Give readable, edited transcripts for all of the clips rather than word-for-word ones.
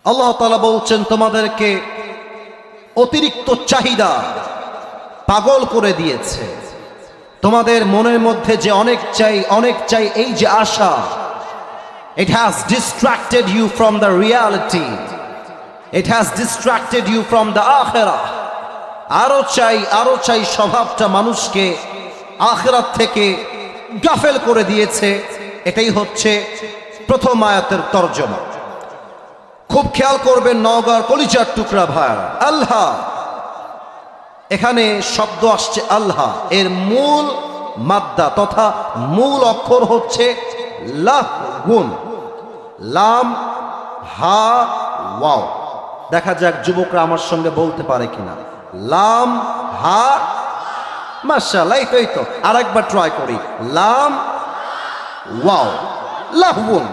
আল্লাহ তাআলা বলছেন তোমাদেরকে অতিরিক্ত চাহিদা পাগল করে দিয়েছে। তোমাদের মনের মধ্যে যে অনেক চাই এই যে আশা, it has distracted you from the reality, it has distracted you from the akhirah. আরো চাই স্বভাবটা মানুষকে আখিরাত থেকে গাফেল করে দিয়েছে। এটাই হচ্ছে প্রথম আয়াতের তরজমা। খুব খেয়াল করবেন নওগাঁর কলিজার টুকরা ভাই, আল্লাহ, এখানে শব্দ আসছে আল্লাহ, এর মূল মাদ্দা তথা মূল অক্ষর হচ্ছে লাহগুন, লাম হা ওয়াও। দেখা যাক যুবকরা আমার সঙ্গে বলতে পারে কিনা। লাম হা, মাশাআল্লাহ, এই তো আরেকবার ট্রাই করি। লাম ওয়াও, লাহগুন।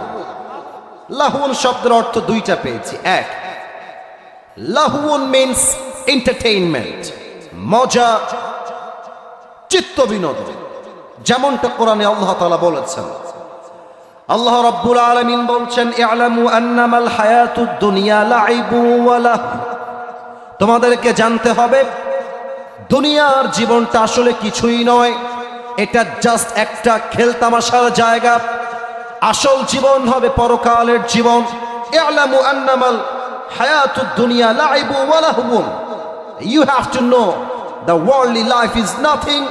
লাহউন শব্দের অর্থ দুইটা পেয়েছি। এক, লাহউন মিন্স এন্টারটেইনমেন্ট, মজা, চিত্ত বিনোদন, যেমনটা কোরআনে আল্লাহ তাআলা বলেছেন। আল্লাহ রাব্বুল আলামিন বলছেন ই'লামু আন্নামাল হায়াতুদ দুনিয়া লাইবু ওয়া লাহু। তোমাদেরকে জানতে হবে দুনিয়ার জীবনটা আসলে কিছুই নয়, এটা জাস্ট একটা খেলতামাশার জায়গা। আসল জীবন হবে পরকালের জীবন। ই'লামু আন্নামাল হায়াতুদ দুনিয়া লাইবু ওয়া লাহু। You have to know the worldly life is nothing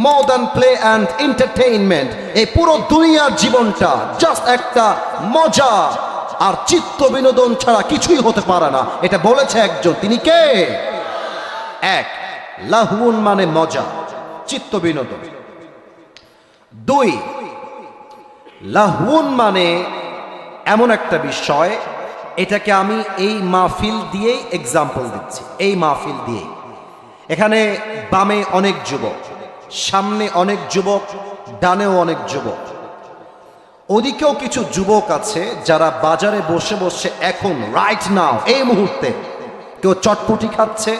more than play and entertainment. এই পুরো দুনিয়ার জীবনটা জাস্ট একটা মজা আর চিত্ত বিনোদন ছাড়া কিছুই হতে পারে না। এটা বলেছে একজন, তিনি কে? এক, লাহউন মানে মজা, চিত্ত বিনোদন। দুই, লাহউন মানে এমন একটা বিষয়, এটাকে আমি এই মাহফিল দিয়েই এক্সাম্পল দিচ্ছি। এই মাহফিল দিয়েই, এখানে বামে অনেক যুবক, সামনে অনেক যুবক, ডানেও অনেক যুবক, ওদিকেও কিছু যুবক আছে যারা বাজারে বসে বসে এখন রাইট নাও এই মুহূর্তে কেউ চটপটি খাচ্ছে,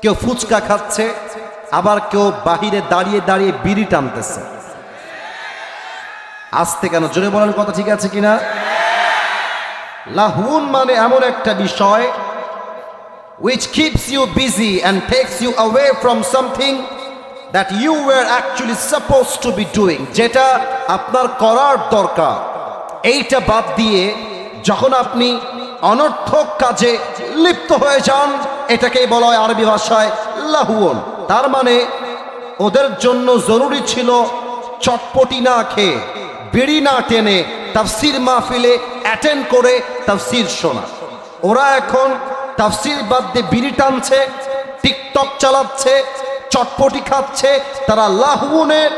কেউ ফুচকা খাচ্ছে, আবার কেউ বাহিরে দাঁড়িয়ে দাঁড়িয়ে বিড়ি টানতেছে। আসতে কেন, জোরে বলেন কথা ঠিক আছে কিনা? লাহউন মানে এমন একটা বিষয় which keeps you busy and takes you away from something that you were actually supposed to be doing, যেটা আপনার করার দরকার। এইটা বাদ দিয়ে যখন আপনি অনর্থক কাজে লিপ্ত হয়ে যান, এটাকেই বলা হয় আরবি ভাষায় লাহউন। তার মানে ওদের জন্য জরুরি ছিল চটপটি না খেয়ে, বিড়ি না টেনে তাফসীর মাহফিলে অ্যাটেন্ড করে তাফসীর শোনা। ওরা এখন তাফসীর বাদ দিয়ে বিড়ি টানছে, টিকটক চালাচ্ছে, চটপটি খাচ্ছে। তারা লাহউনের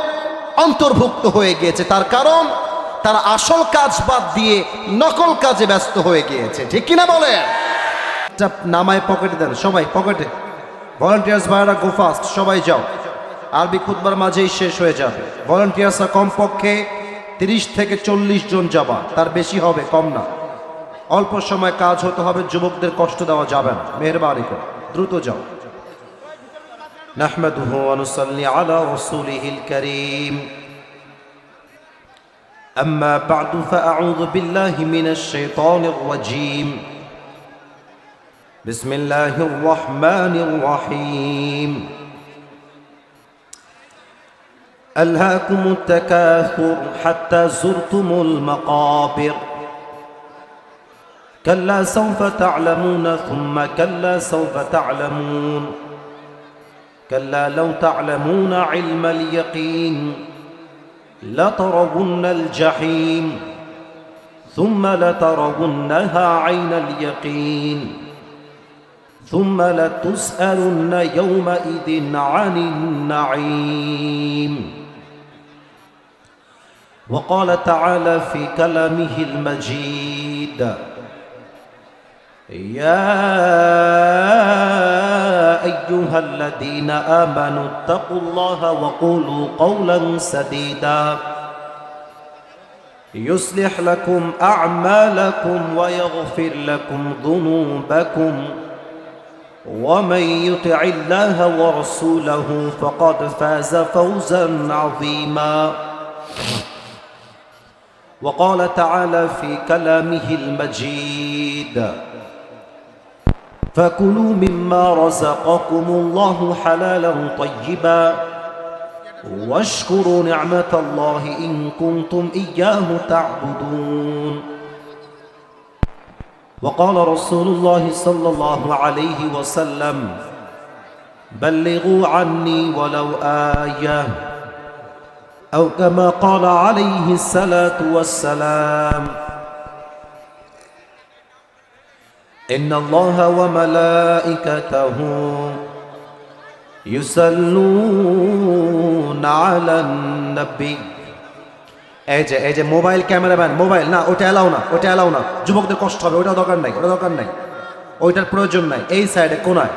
অন্তর্ভুক্ত হয়ে গিয়েছে। তার কারণ তারা আসল কাজ বাদ দিয়ে নকল কাজে ব্যস্ত হয়ে গিয়েছে। ঠিক কিনা বলে? নামায় পকেটে দেন, সবাই পকেটে। ভলান্টিয়ার্স ভাইরা গো ফাস্ট, সবাই যাও, আরবি খুতবার মাঝেই শেষ হয়ে যাবে। ভলান্টিয়ার্সরা কমপক্ষে 30 থেকে 40 জন যাবা, তার বেশি হবে, কম না। অল্প সময় কাজ হতে হবে, যুবকদের কষ্ট দেওয়া যাবে না, মেহেরবানি করে দ্রুত যাও। নাহমাদুহু ওয়া নুসাল্লি আলা রাসূলিহিল কারীম। আম্মা বা'দু ফাআউযু বিল্লাহি মিনাশ শাইতানির রাজীম। বিসমিল্লাহির রাহমানির রাহিম। ألهاكم التكاثر حتى زرتم المقابر كلا سوف تعلمون ثم كلا سوف تعلمون كلا لو تعلمون علم اليقين لترون الجحيم ثم لترونها عين اليقين ثم لتسألن يومئذ عن النعيم. وقال تعالى في كلامه المجيد يا أيها الذين آمنوا اتقوا الله وقولوا قولا سديدا يصلح لكم أعمالكم ويغفر لكم ذنوبكم ومن يطع الله ورسوله فقد فاز فوزا عظيما. وقال تعالى في كلامه المجيد فكلوا مما رزقكم الله حلالا طيبا واشكروا نعمة الله إن كنتم إياه تعبدون وقال رسول الله صلى الله عليه وسلم بلغوا عني ولو آية أو كما قال عليه الصلاة والسلام إن الله وملائكته يصلون على النبي এই যে মোবাইল ক্যামেরাম্যান মোবাইল না ওটা এলাও না যুবকদের কষ্ট হবে ওটা দরকার নাই ওইটার প্রয়োজন নাই এই সাইডে কোনায়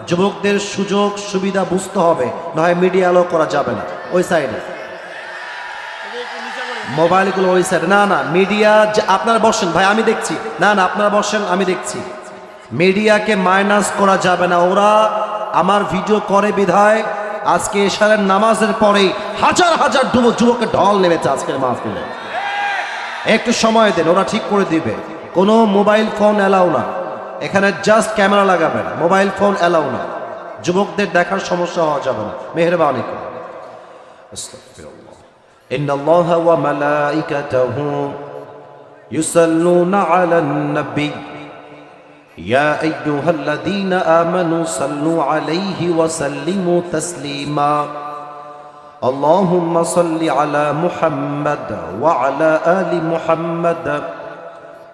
যুবকদের সুযোগ সুবিধা বুঝতে হবে নয় মিডিয়া আলো করা যাবে না ওই সাইডে মোবাইলগুলো ওই সাইডে না মিডিয়া আপনারা বসেন ভাই আমি দেখছি না আপনারা বসেন আমি দেখছি মিডিয়াকে মাইনাস করা যাবে না ওরা আমার ভিডিও করে বিধায় আজকে এশারের নামাজের পরেই হাজার হাজার যুবকের ঢল নেমেছে আজকের মাহফিলে একটু সময় দেন ওরা ঠিক করে দিবে কোনো মোবাইল ফোন এলাও না এখানে জাস্ট ক্যামেরা লাগাবেন মোবাইল ফোন এলাও না যুবকদের দেখার সমস্যা হওয়া যাবে না মেহেরবানি করে আস্তাগফিরুল্লাহ ইন্নাল্লাহা ওয়া মালাইকাতাহু ইউসাল্লুনা আলান নবী يا أيها الذين آمنوا صلوا عليه وسلموا تسليما اللهم صل على محمد وعلى آل محمد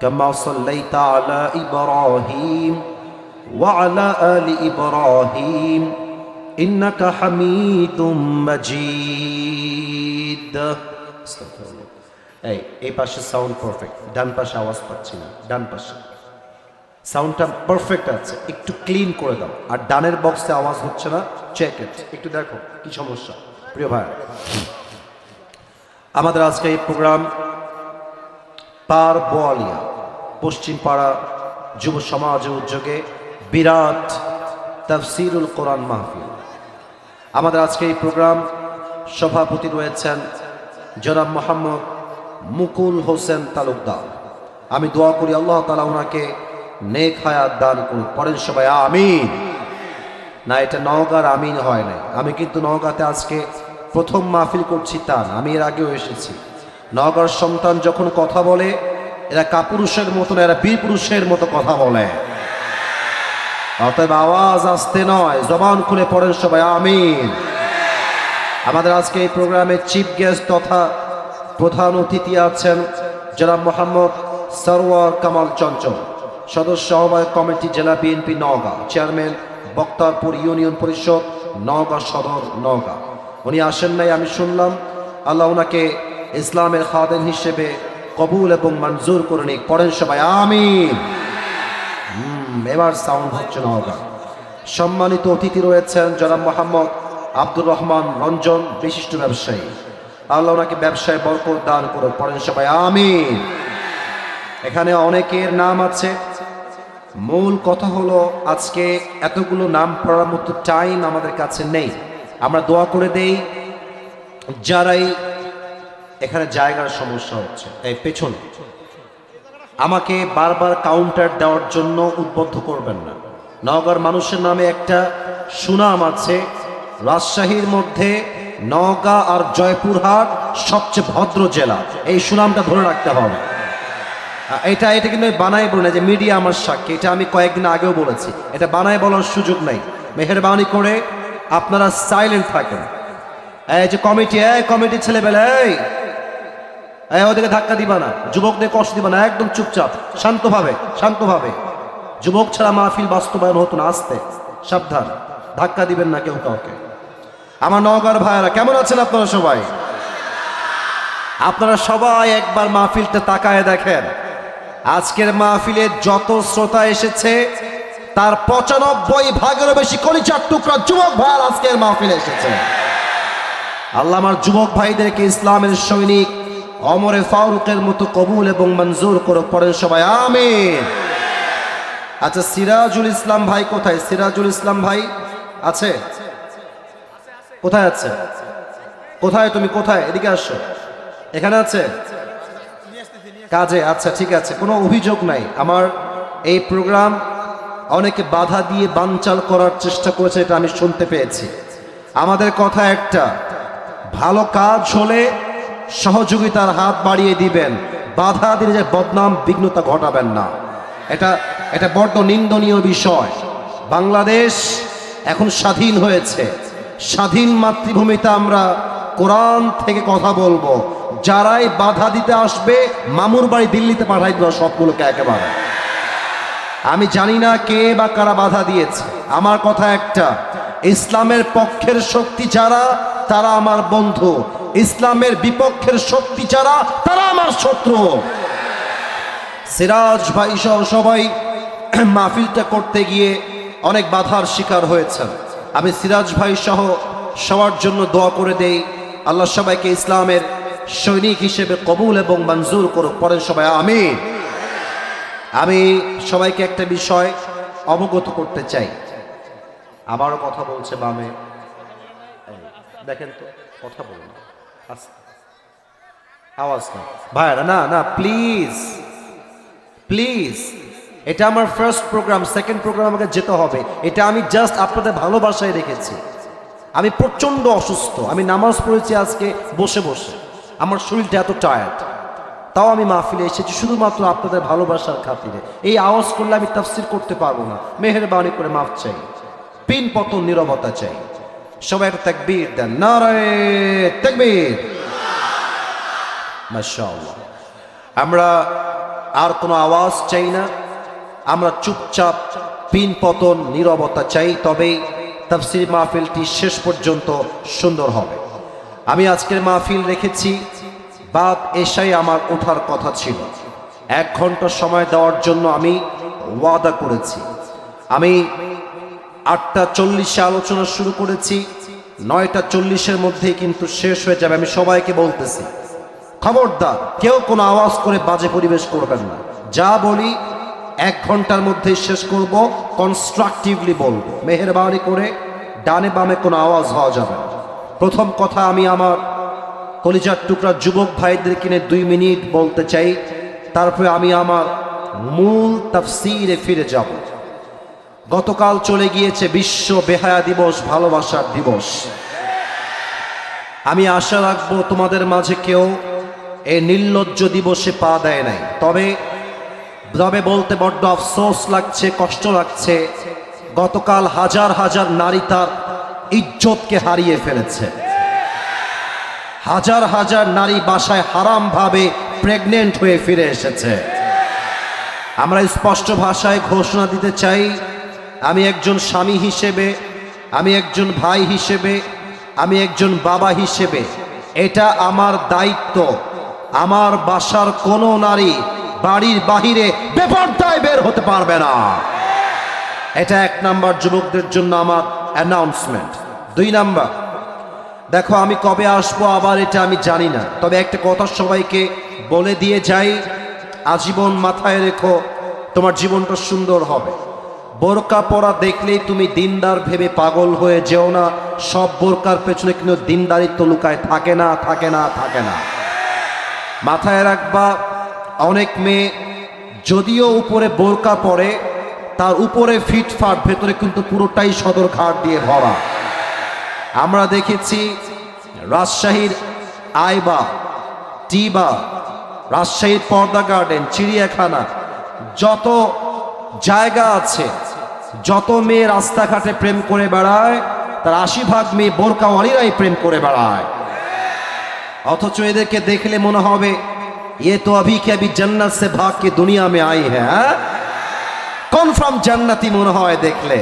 كما صليت على إبراهيم وعلى آل إبراهيم إنك حميد مجيد استغفر الله এই পাশে সাউন্ড পারফেক্ট ডান পাশে আওয়াজ পাচ্ছি না ডান পাশে সাউন্ডটা পারফেক্ট আছে একটু ক্লিন করে দাও আর ডানের বক্সে আওয়াজ হচ্ছে না চেক ইট একটু দেখো কি সমস্যা প্রিয় ভাই আমাদের আজকে এই প্রোগ্রাম পার বোয়ালিয়া পশ্চিম পাড়া যুব সমাজের উদ্যোগে বিরাট তাফসিরুল কোরআন মাহফিল আমাদের আজকে এই প্রোগ্রাম সভাপতি রয়েছেন জনাব মোহাম্মদ মুকুল হোসেন তালুকদার আমি দোয়া করি আল্লাহ তাআলা ওনাকে নেক হায়াত দান করুন পড়েন সবাই আমিন না এটা নওগাঁর আমিন হয় নাই আমি কিন্তু নওগাঁতে আজকে প্রথম মাহফিল করছি তা না আমি এর আগেও এসেছি নওগাঁর সন্তান যখন কথা বলে এরা কাপুরুষের মতো না এরা বীর পুরুষের মতো কথা বলে অতএব আওয়াজ আসতে নয় জবান খুলে পড়েন সবাই আমিন আমাদের আজকে এই প্রোগ্রামে চিফ গেস্ট তথা প্রধান অতিথি আছেন জনাব মোহাম্মদ সরওয়ার কামাল চঞ্চল সদস্য আহ্বায়ক কমিটি জেলা BNP Naogaon chairman Baktarpur union পরিষদ নওগাঁ সদর নওগাঁ উনি আসেন নাই আমি শুনলাম আল্লাহ ওনাকে ইসলামের খাদেম হিসেবে কবুল এবং মঞ্জুর করে নিক পড়েন সবাই আমিন এবার সাউন্ড হচ্ছে নওগাঁ সম্মানিত অতিথি রয়েছেন জনাব মোহাম্মদ আব্দুর রহমান রঞ্জন বিশিষ্ট ব্যবসায়ী আল্লাহ ওনাকে ব্যবসায় বরকত দান করে পড়েন সবাই আমিন এখানে অনেকের নাম আছে মূল কথা হলো আজকে এতগুলো নাম পড়ার মতো টাইম আমাদের কাছে নেই আমরা দোয়া করে দেই যারাই এখানে জায়গার সমস্যা হচ্ছে এই পেছনে আমাকে বারবার কাউন্টার দেওয়ার জন্য উদ্বুদ্ধ করবেন না নওগাঁর মানুষের নামে একটা সুনাম আছে রাজশাহীর মধ্যে নওগাঁ আর জয়পুরহাট সবচেয়ে ভদ্র জেলা এই সুনামটা ধরে রাখতে হবে এটা কিন্তু বানাই বলে না যে মিডিয়া আমার সাক্ষী এটা আমি কয়েকদিন আগেও বলেছি এটা বানাই বলার সুযোগ নাই মেহেরবানি করে আপনারা সাইলেন্ট থাকেন এই যে কমিটি ছেলেবেলা ওদেরকে ধাক্কা দিবা না যুবকদের কষ্ট দিবা না একদম চুপচাপ শান্তভাবে যুবক ছাড়া মাহফিল বাস্তবায়ন হতো না আসতে সাবধান ধাক্কা দিবেন না কেউ কাউকে আমার নওগাঁর ভাইয়েরা কেমন আছেন আপনারা সবাই একবার মাহফিলটা তাকায় দেখেন আজকের মাহফিলে যত শ্রোতা এসেছে তার ৯৫ বেশি কলিজার টুকরা যুবক ভাই আজকের মাহফিলে এসেছে আল্লাহ আমার যুবক ভাইদেরকে ইসলামের সৈনিক ওমরে ফারুকের মতো কবুল এবং মঞ্জুর করে পড়েন সবাই আমিন আচ্ছা সিরাজুল ইসলাম ভাই কোথায় সিরাজুল ইসলাম ভাই আছে কোথায় তুমি কোথায় এদিকে আসো এখানে আছে কাজে, আচ্ছা ঠিক আছে, কোনো অভিযোগ নাই। আমার এই প্রোগ্রাম অনেকে বাধা দিয়ে বানচাল করার চেষ্টা করেছে, এটা আমি শুনতে পেয়েছি। আমাদের কথা একটা, ভালো কাজ হলে সহযোগিতার হাত বাড়িয়ে দিবেন, বাধা দিয়ে যে বদনাম বিঘ্নতা ঘটাবেন না। এটা বড্ড নিন্দনীয় বিষয়। বাংলাদেশ এখন স্বাধীন হয়েছে, স্বাধীন মাতৃভূমিতে আমরা কোরআন থেকে কথা বলবো। যারাই বাধা দিতে আসবে মামুর বাড়ি দিল্লিতে পাঠাই দেওয়া সবগুলোকে একেবারে। আমি জানি না কে বা কারা বাধা দিয়েছে। আমার কথা একটা, ইসলামের পক্ষের শক্তি যারা তারা আমার বন্ধু, ইসলামের বিপক্ষের শক্তি যারা তারা আমার শত্রু। সিরাজ ভাই সহ সবাই মাহফিলটা করতে গিয়ে অনেক বাধার শিকার হয়েছেন। আমি সিরাজ ভাই সহ সবার জন্য দোয়া করে দেই, আল্লাহ সবাইকে ইসলামের সৈনিক হিসেবে কবুল এবং মঞ্জুর করুক। পরের সবাই আমিন। আমি সবাইকে একটা বিষয় অবগত করতে চাই। আবারও কথা বলছে বামে, দেখেন তো কথা বলুন, আওয়াজ না ভাইরা, না না প্লিজ প্লিজ। এটা আমার ফার্স্ট প্রোগ্রাম, সেকেন্ড প্রোগ্রাম আমাকে যেতে হবে। এটা আমি জাস্ট আপনাদের ভালোবাসায় রেখেছি। আমি প্রচণ্ড অসুস্থ, আমি নামাজ পড়েছি আজকে বসে বসে, আমার শরীরটা এত টায়ার্ড, তাও আমি মাহফিলে এসেছি শুধুমাত্র আপনাদের ভালোবাসার খাতিরে। এই আওয়াজ করলে আমি তাফসির করতে পারবো না, মেহেরবানি করে মাফ চাই, পিন পতন নীরবতা চাই। সবাই একটা তাকবীর দেন, নারায়ে তাকবীর, মাশাআল্লাহ। আমরা আর কোনো আওয়াজ চাই না, আমরা চুপচাপ পিন পতন নীরবতা চাই, তবেই তাফসির মাহফিলটি শেষ পর্যন্ত সুন্দর হবে। আমি আজকের মাহফিল রেখেছি বাদ এশায় আমার ওঠার কথা ছিল। 1 ঘন্টা সময় দেওয়ার জন্য আমি ওয়াদা করেছি। আমি 8:40 আলোচনা শুরু করেছি, 9:40 মধ্যেই কিন্তু শেষ হয়ে যাবে। আমি সবাইকে বলতেছি, খবরদার কেউ কোনো আওয়াজ করে বাজে পরিবেশ করবেন না। যা বলি 1 ঘন্টার মধ্যেই শেষ করব, কনস্ট্রাকটিভলি বলবো। মেহেরবানি করে ডানে বামে কোনো আওয়াজ হওয়া যাবে না। প্রথম কথা, আমি আমার কলিজার টুকরা যুবক ভাইদের কিনে 2 মিনিট বলতে চাই, তারপরে আমি আমার মূল তাফসীরে ফিরে যাব। গতকাল চলে গিয়েছে বিশ্ব বেহায়া দিবস, ভালোবাসার দিবস। আমি আশা রাখবো তোমাদের মাঝে কেউ এই নির্লজ্জ দিবসে পা দেয় নাই। তবে বলতে বড্ড আফসোস লাগছে, কষ্ট লাগছে, গতকাল হাজার হাজার নারী তার ইজ্জতকে হারিয়ে ফেলেছে। হাজার হাজার নারী বাসায় হারাম ভাবে প্রেগনেন্ট হয়ে ফিরে এসেছে। আমরা স্পষ্ট ভাষায় ঘোষণা দিতে চাই, আমি একজন স্বামী হিসেবে, আমি একজন ভাই হিসেবে, আমি একজন বাবা হিসেবে, এটা আমার দায়িত্ব। আমার বাসার কোনো নারী বাড়ির বাহিরে বেপরদায় বের হতে পারবে না। এটা 1 নাম্বার যুবকদের জন্য আমার অ্যানাউন্সমেন্ট। 2 নাম্বার, দেখো আমি কবে আসবো আবার এটা আমি জানি না, তবে একটা কথা সবাইকে বলে দিয়ে যাই, আজীবন মাথায় রেখো, তোমার জীবনটা সুন্দর হবে। বোরকা পরা দেখলেই তুমি দিনদার ভেবে পাগল হয়ে যেও না। সব বোরকার পেছনে কিন্তু দিনদারিত্ব লুকায় থাকে না, থাকে না, থাকে না। মাথায় রাখবা, অনেক মেয়ে যদিও উপরে বোরকা পরে, তার উপরে ফিটফাট, ভেতরে কিন্তু পুরোটাই সদরঘাট দিয়ে ভরা। আমরা দেখেছি রাজশাহীর আইবা, টিবা, রাজশাহীর পর্দা গার্ডেন, চিড়িয়াখানা, যত জায়গা আছে, যত মেয়ে রাস্তাঘাটে প্রেম করে বেড়ায়, তার 80% মেয়ে বোরকাওয়ালিরাই প্রেম করে বেড়ায়। অথচ এদেরকে দেখলে মনে হবে ये तो अभी के अभी जन्नत से भाग के दुनिया में आई है, কনফার্ম জান্নাতি মনে হয় দেখলে।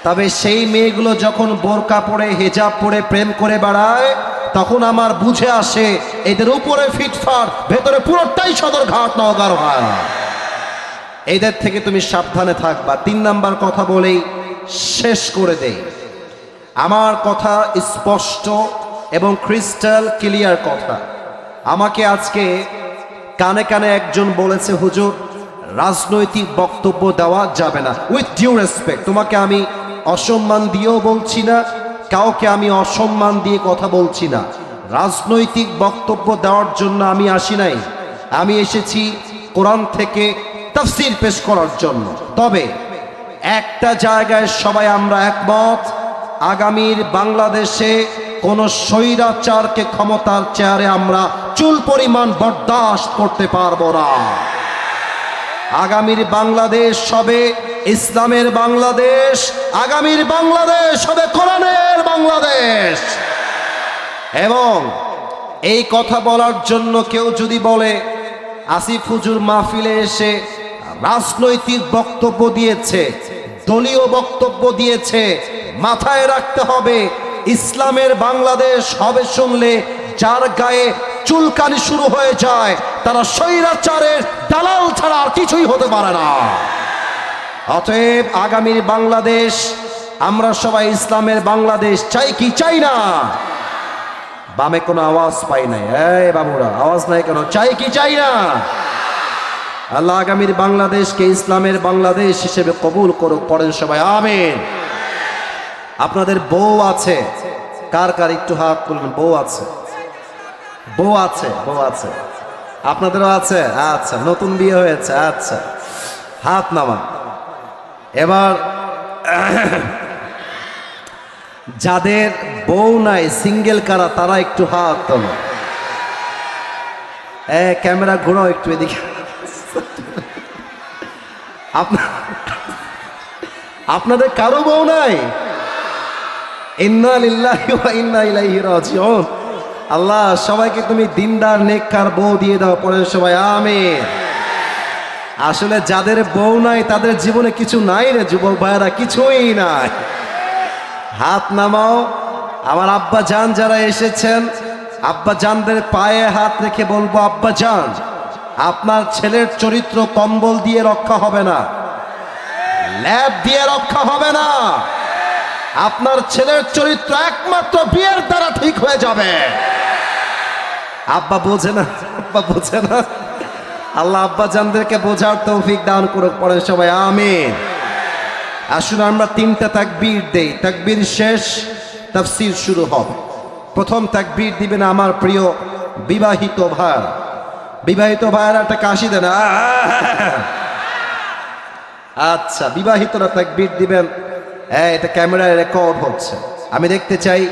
তবে সেই মেয়েগুলো যখন বোরকা পরে, হিজাব পরে প্রেম করে বেড়ায়, তখন আমার বুঝে আসে এদের উপরে ফিটফাট, ভেতরে পুরোটাই সদরঘাট নওগাঁ হয়। এদের থেকে তুমি সাবধানে থাকবা। 3 নাম্বার কথা বলেই শেষ করে দেই। আমার কথা স্পষ্ট এবং ক্রিস্টাল ক্লিয়ার কথা। আমাকে আজকে কানে কানে একজন বলেছে, হুজুর রাজনৈতিক বক্তব্য দেওয়া যাবে না। উইথ ডিউ রেসপেক্ট, তোমাকে আমি অসম্মান দিয়েও বলছি না, কাউকে আমি অসম্মান দিয়ে কথা বলছি না। রাজনৈতিক বক্তব্য দেওয়ার জন্য আমি আসি নাই। আমি এসেছি কোরআন থেকে তাফসীর পেশ করার জন্য। তবে একটা জায়গায় সবাই আমরা একমত, আগামীর বাংলাদেশে কোন স্বৈরাচারকে ক্ষমতার চেয়ারে আমরা চুল পরিমাণ বরদাস্ত করতে পারবো না। আগামীর বাংলাদেশ হবে ইসলামের বাংলাদেশ, আগামীর বাংলাদেশ হবে কোরআনের বাংলাদেশ। এবং এই কথা বলার জন্য কেউ যদি বলে আসিফ হুজুর মাহফিলে এসে রাজনৈতিক বক্তব্য দিয়েছে, দলীয় বক্তব্য দিয়েছে, মাথায় রাখতে হবে ইসলামের বাংলাদেশ হবে শুনলে যার গায়ে চুলকানি শুরু হয়ে যায় তারা স্বৈরাচারের দালাল ছাড়া আর কিছুই হতে পারে না। অতএব আগামীর বাংলাদেশ আমরা সবাই ইসলামের বাংলাদেশ চাই কি চাই না? বামে কোনো আওয়াজ পাই নাই, এই বাবুরা আওয়াজ নাই কেন? চাই কি চাই না? আল্লাহ আগামীর বাংলাদেশকে ইসলামের বাংলাদেশ হিসেবে কবুল করুক, পড়েন সবাই আমিন। আপনাদের বউ আছে, কার কার একটু হাত তুলবেন? বউ আছে, বউ আছে, বউ আছে, আপনাদেরও আছে? আচ্ছা, নতুন বিয়ে হয়েছে, আচ্ছা হাত নামা। এবার যাদের বউ নাই, সিঙ্গেল কারা, তারা একটু হাত তোলো। ক্যামেরা ঘোরাও একটু এদিকে। আপনাদের কারো বউ নাই? ইন্না লিল্লাহি ওয়া ইন্না ইলাইহি রাজিউন। আল্লাহ সবাইকে তুমি দিনদার নেককার বউ দিয়ে দাও, পরে সবাই আমিন। আসলে যাদের বউ নাই তাদের জীবনে কিছু নাই রে যুবক ভাইরা, কিছুই নাই। হাত নামাও। আমার আব্বা জান যারা এসেছেন, আব্বা জানদের পায়ে হাত রেখে বলবো, আব্বা জান আপনার ছেলের চরিত্র কম্বল দিয়ে রক্ষা হবে না, ল্যাব দিয়ে রক্ষা হবে না। আপনার ছেলের চরিত্র একমাত্র বিয়ের দ্বারা ঠিক হয়ে যাবে। আব্বা বোঝে না, আব্বা বোঝে না। আল্লাহ আব্বা জানদেরকে বোঝার তৌফিক দান করুক, পড়ে সবাই আমিন। আসুন আমরা তিনটা তাকবীর দেই, তাকবীর শেষ তাফসীর শুরু হবে। প্রথম তাকবীর দিবেন আমার প্রিয় বিবাহিত ভাই। বিবাহিত ভাইরা একটা কাশি দেন। আচ্ছা, বিবাহিতরা তাকবীর দিবেন। এটা ক্যামেরায় রেকর্ড হচ্ছে, আমি দেখতে চাই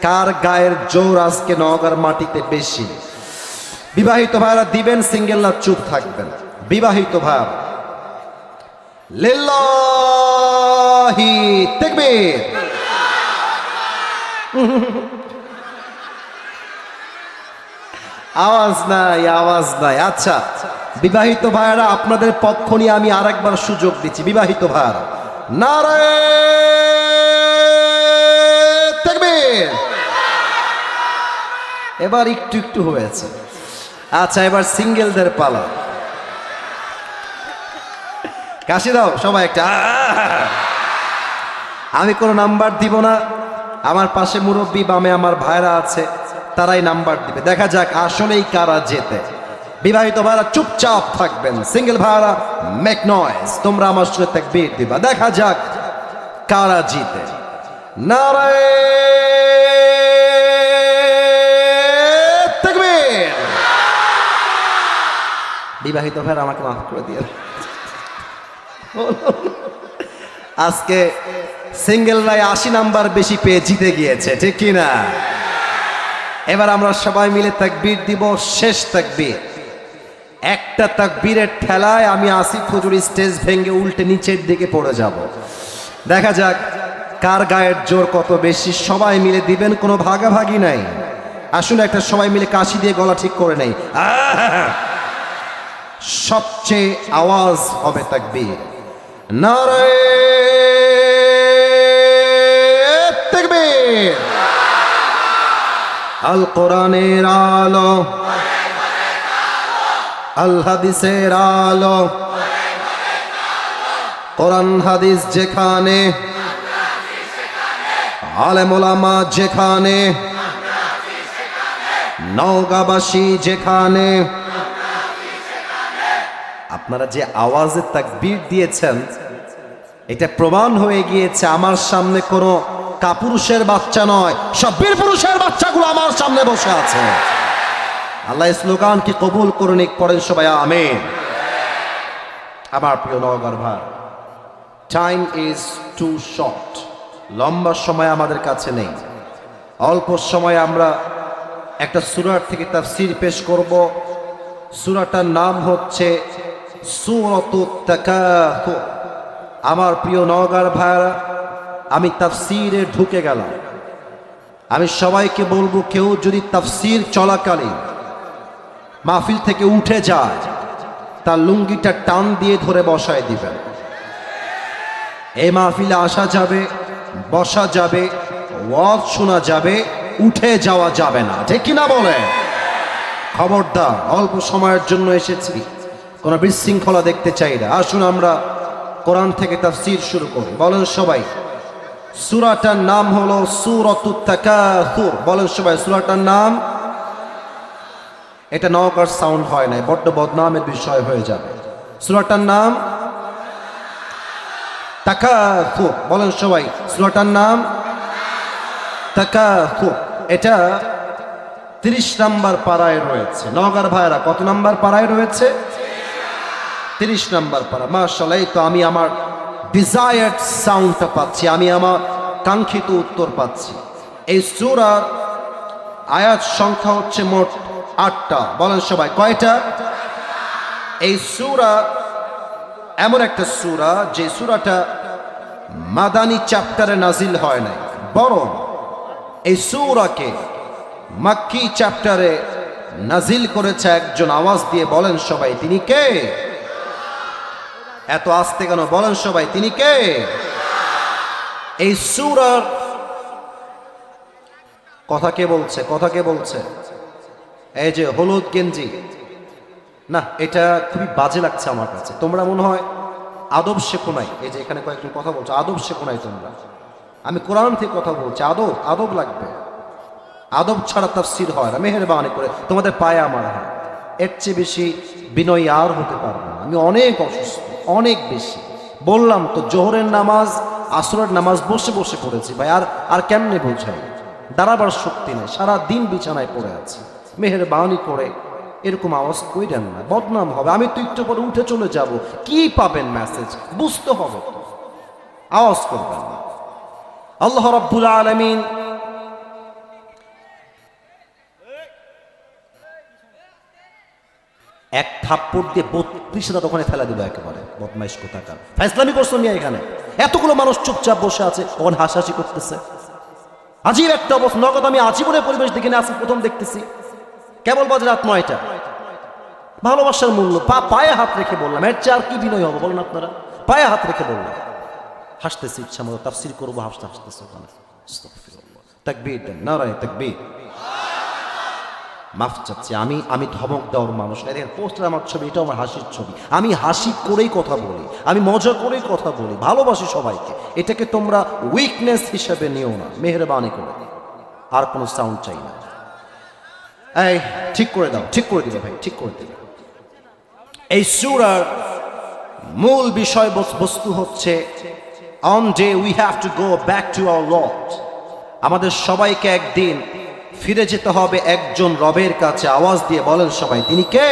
কার গায়ের জোর আজকে নওগাঁর মাটিতে বেশি। বিবাহিত ভাইরা দিবেন, সিঙ্গেলরা চুপ থাকবেন। বিবাহিত ভাই লিল্লাহি তাকবীর। আওয়াজ নাই, আওয়াজ নাই। আচ্ছা বিবাহিত ভাইরা আপনাদের পক্ষ নিয়ে আমি আরেকবার সুযোগ দিচ্ছি। বিবাহিত ভাইরা নারে তাকবীর। এবার একটু একটু হয়েছে। আচ্ছা এবার সিঙ্গেলদের পালা। কাশি দাও সবাই একটা। আমি কোনো নাম্বার দিব না, আমার পাশে মুরব্বী, বামে আমার ভাইরা আছে, তারাই নাম্বার দিবে। দেখা যাক আসলেই কারা জেতে। বিবাহিত ভাইরা চুপচাপ থাকবেন, সিঙ্গেল ভাইরা মেক নয়েজ, তোমরা আমার সাথে তাকবীর দিবা। দেখা যাক কারা জিতে। নারে তাকবীর। বিবাহিত ভাইরা আমাকে মাফ করে দিয়ে, আজকে সিঙ্গেলরাই 80 নাম্বার বেশি পেয়ে জিতে গিয়েছে, ঠিক কিনা? এবার আমরা সবাই মিলে তাকবীর দিব, শেষ তাকবীর। একটা তাকবীরের ঠেলায় আমি আসিফ হুজুর স্টেজ ভেঙে উল্টে নিচের দিকে পড়ে যাব। দেখা যাক কার গায়ের জোর কত বেশি। সবাই মিলে দিবেন, কোনো ভাগাভাগি নাই। আসলে একটা সবাই মিলে কাশি দিয়ে গলা ঠিক করে নেই। সবচেয়ে আওয়াজ হবে তাকবীর। নারে তাকবীর। আল কোরআনের আলো, আল হাদিসের আলো, কোরআন হাদিস যেখানে, আলেম ওলামা যেখানে, নওগাঁবাসী যেখানে। আপনারা যে আওয়াজে তাকবীর দিয়েছেন, এটা প্রমাণ হয়ে গিয়েছে আমার সামনে কোনো কাপুরুষের বাচ্চা নয়, সব বীর পুরুষের বাচ্চাগুলো আমার সামনে বসে আছে। আল্লাহ স্লোগানকে কবুল করে নিক, পড়েন সবাই আমিন। আমার প্রিয় নওগাঁর ভাই, টাইম ইজ টু শর্ট। লম্বা সময় আমাদের কাছে নেই। অল্প সময়ে আমরা একটা সূরার থেকে তাফসীর পেশ করব। সূরাটার নাম হচ্ছে সূরাতুত তাকাসুর। আমার প্রিয় নওগাঁর ভাইরা, আমি তাফসীরে ঢুকে গেলাম। আমি সবাইকে বলবো, কেউ যদি তাফসীর চলাকালীন মাহফিল থেকে উঠে যায়, তার লুঙ্গিটা টান দিয়ে ধরে বসায় দিবেন। এই মাহফিলে আসা যাবে, বসা যাবে, ওয়াজ শোনা যাবে, উঠে যাওয়া যাবে না, ঠিক কিনা বলে? খবরদার, অল্প সময়ের জন্য এসেছি, কোনো বিশৃঙ্খলা দেখতে চাই না। আসুন আমরা কোরআন থেকে তাফসীর শুরু করি। বলেন সবাই, সূরাটার নাম হলো সূরাতুত তাকাসুর। বলেন সবাই, সূরাটার নাম। এটা নওগাঁর সাউন্ড হয় না, বড্ড বদনামের বিষয় হয়ে যাবে। সূরাটার নাম তাকাসুর। বলেন সবাই, সূরাটার নাম তাকাসুর। এটা 30 নাম্বার পারায় রয়েছে। নওগাঁর ভাইরা, কত নাম্বার পারায় রয়েছে? 30 নাম্বার পারা। মাশাআল্লাহ, এই তো আমি আমার ডিজায়ার্ড সাউন্ডটা পাচ্ছি, আমি আমার কাঙ্ক্ষিত উত্তর পাচ্ছি। এই সূরার আয়াত সংখ্যা হচ্ছে মোট 8টা। বলেন সবাই, কয়টা? এই সূরা এমন একটা সূরা, যে সূরাটা মাদানী চ্যাপ্টারে নাজিল হয় নাই, বরং এই সূরাকে মাক্কি চ্যাপ্টারে নাজিল করেছে একজন। আওয়াজ দিয়ে বলেন সবাই, তিনি কে? এত আস্তে কেন? বলেন সবাই, তিনি কে? এই সূরার কথা কে বলছে? কথা কে বলছে? এই যে হলুদ গেঞ্জি, না, এটা খুবই বাজে লাগছে আমার কাছে। তোমরা মনে হয় আদব শেখো নাই। এই যে এখানে কয়েকজন কথা বলছো, আদব শেখো নাই তোমরা। আমি কোরআন থেকে কথা বলছি, আদব আদব লাগবে। আদব ছাড়া তাফসীর হয় না। মেহেরবানি করে তোমাদের পায়ে আমার হাত। এর চেয়ে বেশি বিনয়ী আর হতে পারবো না। আমি অনেক অসুস্থ, অনেক বেশি। বললাম তো, জোহরের নামাজ, আসরের নামাজ বসে বসে পড়েছি ভাই। আর কেমনে বোঝাই? দাঁড়াবার শক্তি নেই, সারা দিন বিছানায় পড়ে আছি। মেহেরবানি করে এরকম আওয়াজ কইরেন না, বদনাম হবে। আমি তো একটু পরে উঠে চলে যাব, কি পাবেন মেসেজ? বুঝতে হবে তো, আওয়াজ করবেন না। আল্লাহ রাব্বুল আলামিন এক থাপ্পড় দিয়ে 32টা দোকানে ফেলা দিল একেবারে। বদমাইশ কোথাকার! ফাইজলামি করছো নিয়ে এখানে? এতগুলো মানুষ চুপচাপ বসে আছে, ওখানে হাসাহাসি করতেছে। আজীব একটা অবস্থা। নগদ আমি আজীবনের পরিবেশ দেখিনি, আজকে প্রথম দেখতেছি। কেবল বাজে রাত 9টা। ভালোবাসার মূল্য পায়ে হাত রেখে বললাম। এর চেয়ে আর কি বিনয় হবে বলেন আপনারা? পায়ে হাত রেখে বললাম। হাসতেছি ইচ্ছা মতো, তাফসীর করবো, হাসতেছে ওখানে। আস্তাগফিরুল্লাহ। তাকবীর দেন, নারায়ে তাকবীর। মাফ চাচ্ছি, আমি ধমক দেওয়ার মানুষ না। দেখেন পোস্টার আমার ছবি, এটা আমার হাসির ছবি। আমি হাসি করেই কথা বলি, আমি মজা করেই কথা বলি, ভালোবাসি সবাইকে। এটাকে তোমরা উইকনেস হিসেবে নিও না, মেহেরবানি করে। আর কোনো সাউন্ড চাই না। এই ঠিক করে দাও, ঠিক করে দিবে ভাই, ঠিক করে দিবে। এই সূরার মূল বিষয়বস্তু হচ্ছে, on day we have to go back to our Lord. আমাদের সবাইকে একদিন ফিরে যেতে হবে একজন রবের কাছে। আওয়াজ দিয়ে বলেন সবাই, তিনি কে?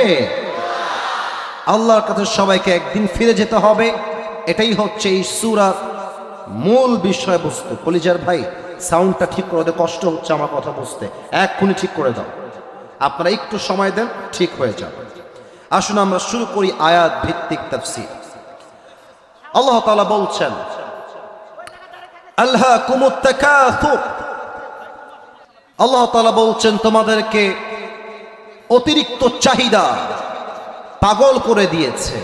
আল্লাহর কাছে সবাইকে একদিন ফিরে যেতে হবে। এটাই হচ্ছে এই সূরার মূল বিষয়বস্তু। কলিজার ভাই, সাউন্ডটা ঠিক করে দাও, কষ্ট হচ্ছে আমার কথা বুঝতে। এক্ষুনি ঠিক করে দাও। আপনারা একটু সময় দেন, ঠিক হয়ে যাবে। আসুন আমরা শুরু করি আয়াত ভিত্তিক তাফসীর। আল্লাহ তাআলা বলছেন, আলহাকুমুত তাকাসুর। আল্লাহ তাআলা বলছেন, তোমাদেরকে অতিরিক্ত চাহিদা পাগল করে দিয়েছে।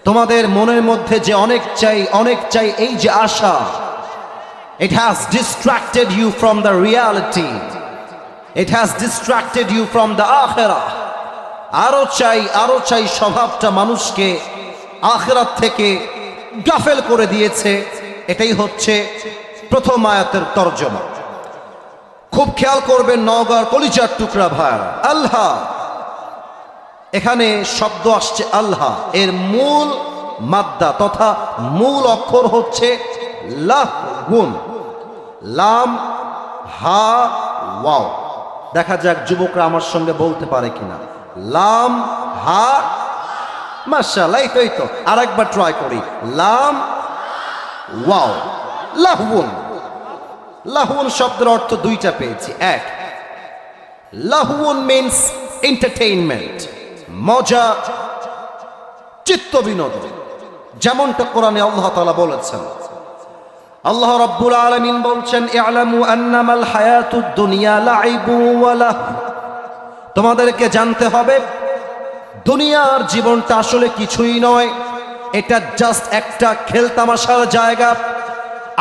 তোমাদের মনের মধ্যে যে অনেক চাই, অনেক চাই, এই যে আশা, it has distracted you from the reality, it has distracted you from the akhirah. আরো চাই, আরো চাই স্বভাবটা মানুষকে আখিরাত থেকে গাফেল করে দিয়েছে। এটাই হচ্ছে প্রথম আয়াতের তরজমা। খুব খেয়াল করবেন নওগাঁর কলিজার টুকরা ভাই, আল্লাহ, এখানে শব্দ আসছে আল্লাহ, এর মূল মাদ্দা তথা মূল অক্ষর হচ্ছে লাহগুন, লাম হা ওয়াও। দেখা যাক যুবকরা আমার সঙ্গে বলতে পারে কিনা। লাম হা, মাশাআল্লাহ, এই তো আরেকবার ট্রাই করি। লাম ওয়াও, লাহউন। লাহউন শব্দের অর্থ দুইটা পেয়েছি। এক, লাহউন মিন্স এন্টারটেইনমেন্ট, মজা, চিত্ত বিনোদন, যেমনটা কোরআনে আল্লাহ তাআলা বলেছেন। আল্লাহ রাব্বুল আলামিন বলছেন, ই'লামু আন্নামাল হায়াতুদ দুনিয়া লাইবু ওয়া লাহু। তোমাদেরকে জানতে হবে দুনিয়ার জীবনটা আসলে কিছুই নয়, এটা জাস্ট একটা খেলতামাশার জায়গা।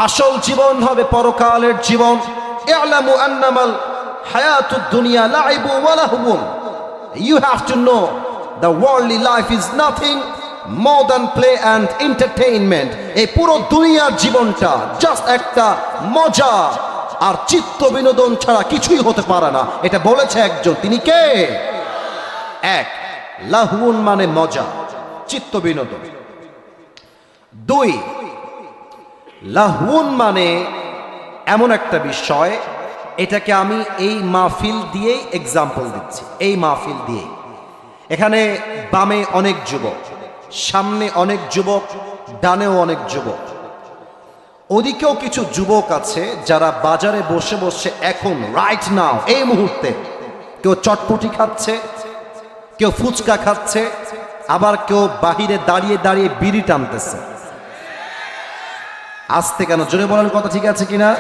আসল জীবন হবে পরকালের জীবন। ই'লামু আন্নামাল হায়াতুদ দুনিয়া লাইবু ওয়া লাহু। You have to know the worldly life is nothing more than play and entertainment. এই পুরো দুনিয়ার জীবনটা জাস্ট একটা মজা আর চিত্ত বিনোদন ছাড়া কিছুই হতে পারে না। এটা বলেছে একজন, তিনি কে? এক, লাহউন মানে মজা, চিত্ত বিনোদন। দুই, লাহউন মানে এমন একটা বিষয়, এটাকে আমি এই মাহফিল দিয়েই এক্সাম্পল দিচ্ছি। এই মাহফিল দিয়েই, এখানে বামে অনেক যুবক, সামনে অনেক যুবক, ডানেও অনেক যুবক, ওদিকেও কিছু যুবক আছে যারা বাজারে বসে বসে এখন রাইট নাও এই মুহূর্তে কেউ চটপটি খাচ্ছে, কেউ ফুচকা খাচ্ছে, আবার কেউ বাহিরে দাঁড়িয়ে দাঁড়িয়ে বিড়ি টানতেছে। আসতে কেন, জোরে বলেন, কথা ঠিক আছে কিনা?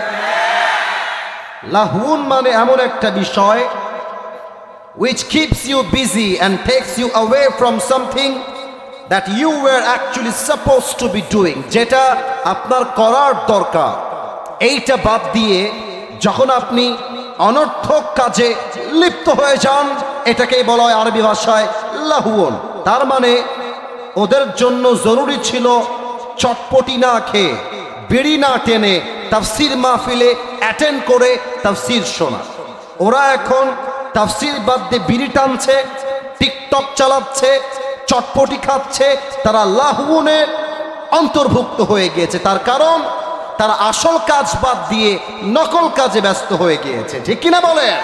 লাহউন মানে এমন একটা বিষয় which keeps you busy and takes you away from something that you were actually supposed to be doing, যেটা আপনার করার দরকার। এইটা বাদ দিয়ে যখন আপনি অনর্থক কাজে লিপ্ত হয়ে যান, এটাকেই বলা হয় আরবি ভাষায় লাহউন। তার মানে ওদের জন্য জরুরি ছিল চটপটি না খেয়ে, বিড়ি না টেনে তাফসীর মাহফিলে অ্যাটেন্ড করে তাফসীর শোনা। ওরা এখন তাফসীর বাদ দিয়ে বিড়ি টানছে, টিকটক চালাচ্ছে, চটপটি খাচ্ছে। তারা লাহউনের অন্তর্ভুক্ত হয়ে গিয়েছে। তার কারণ তারা আসল কাজ বাদ দিয়ে নকল কাজে ব্যস্ত হয়ে গিয়েছে। ঠিক কিনা বলেন?